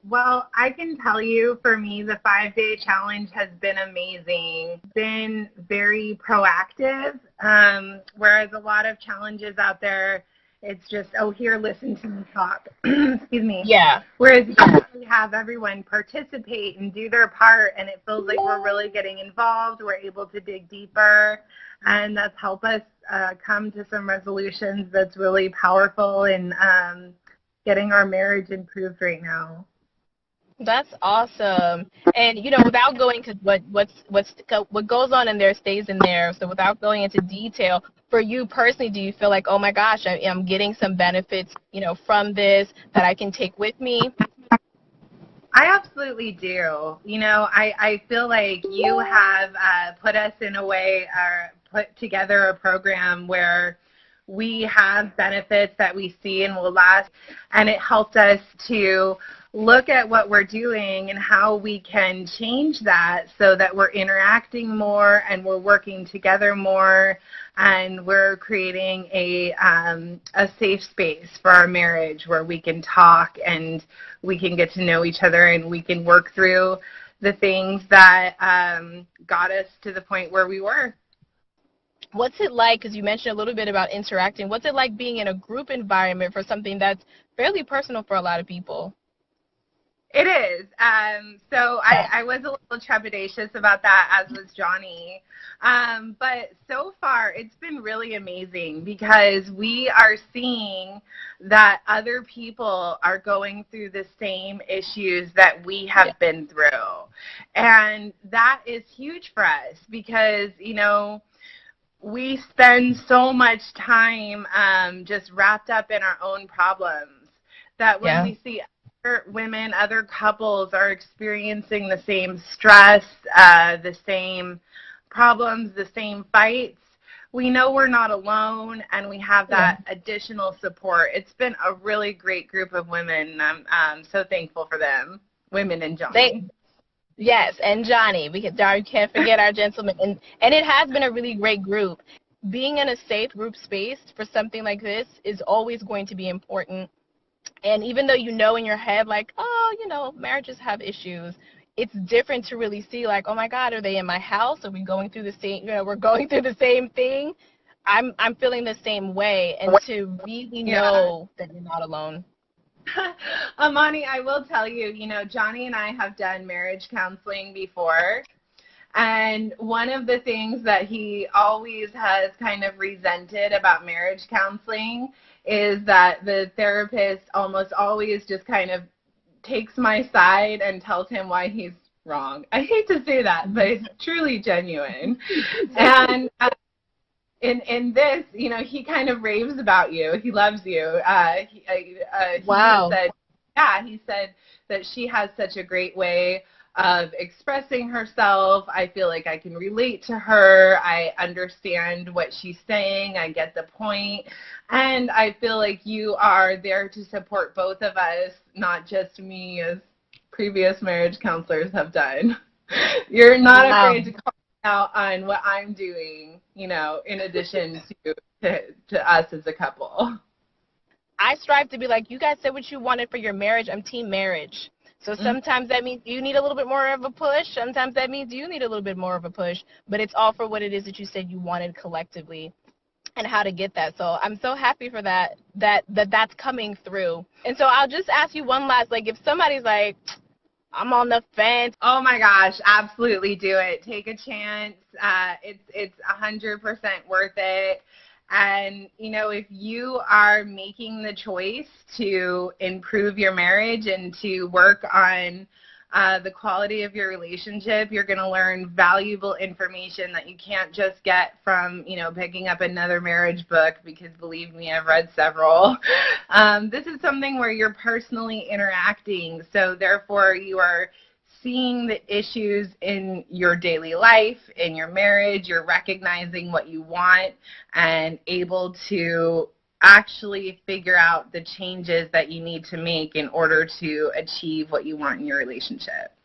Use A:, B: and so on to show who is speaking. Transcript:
A: Well, I can tell you for me, the 5 day challenge has been amazing, been very proactive. Whereas a lot of challenges out there, it's just, oh, here, listen to me talk. Excuse me.
B: Yeah.
A: Whereas you actually have everyone participate and do their part, and it feels like we're really getting involved. We're able to dig deeper, and that's helped us come to some resolutions that's really powerful in getting our marriage improved right now.
B: That's awesome. And without going, because what goes on in there stays in there. So without going into detail, for you personally, do you feel like, oh my gosh, I'm getting some benefits, from this that I can take with me?
A: I absolutely do. I feel like you have put us in a way, or put together a program where we have benefits that we see and will last, and it helped us to look at what we're doing and how we can change that so that we're interacting more and we're working together more, and we're creating a safe space for our marriage where we can talk and we can get to know each other and we can work through the things that got us to the point where we were.
B: What's it like, because you mentioned a little bit about interacting, what's it like being in a group environment for something that's fairly personal for a lot of people?
A: It is. So I was a little trepidatious about that, as was Johnny. But so far, it's been really amazing because we are seeing that other people are going through the same issues that we have been through. And that is huge for us because, we spend so much time just wrapped up in our own problems that when we see women, other couples are experiencing the same stress, the same problems, the same fights, we know we're not alone, and we have that additional support. It's been a really great group of women. I'm so thankful for them, women and Johnny.
B: Yes, and Johnny. We can't forget our gentleman. And it has been a really great group. Being in a safe group space for something like this is always going to be important. And even though in your head, like, oh, marriages have issues, it's different to really see, like, oh my God, are they in my house? Are we going through the same, we're going through the same thing? I'm feeling the same way, and to really know that you're not alone.
A: Amani, I will tell you, Johnny and I have done marriage counseling before. And one of the things that he always has kind of resented about marriage counseling is that the therapist almost always just kind of takes my side and tells him why he's wrong. I hate to say that, but it's truly genuine. And in this, he kind of raves about you. He loves you.
B: Wow.
A: He said that she has such a great way of expressing herself. I feel like I can relate to her. I understand what she's saying. I get the point. And I feel like you are there to support both of us, not just me, as previous marriage counselors have done. You're not afraid to call out on what I'm doing, in addition to us as a couple.
B: I strive to be like, you guys said what you wanted for your marriage. I'm team marriage. So sometimes that means you need a little bit more of a push. Sometimes that means you need a little bit more of a push. But it's all for what it is that you said you wanted collectively and how to get that. So I'm so happy for that's coming through. And so I'll just ask you one last, like, if somebody's like, I'm on the fence.
A: Oh my gosh, absolutely do it. Take a chance. It's 100% worth it. And, if you are making the choice to improve your marriage and to work on the quality of your relationship, you're going to learn valuable information that you can't just get from, picking up another marriage book, because believe me, I've read several. This is something where you're personally interacting, so therefore you are seeing the issues in your daily life, in your marriage. You're recognizing what you want and able to actually figure out the changes that you need to make in order to achieve what you want in your relationship.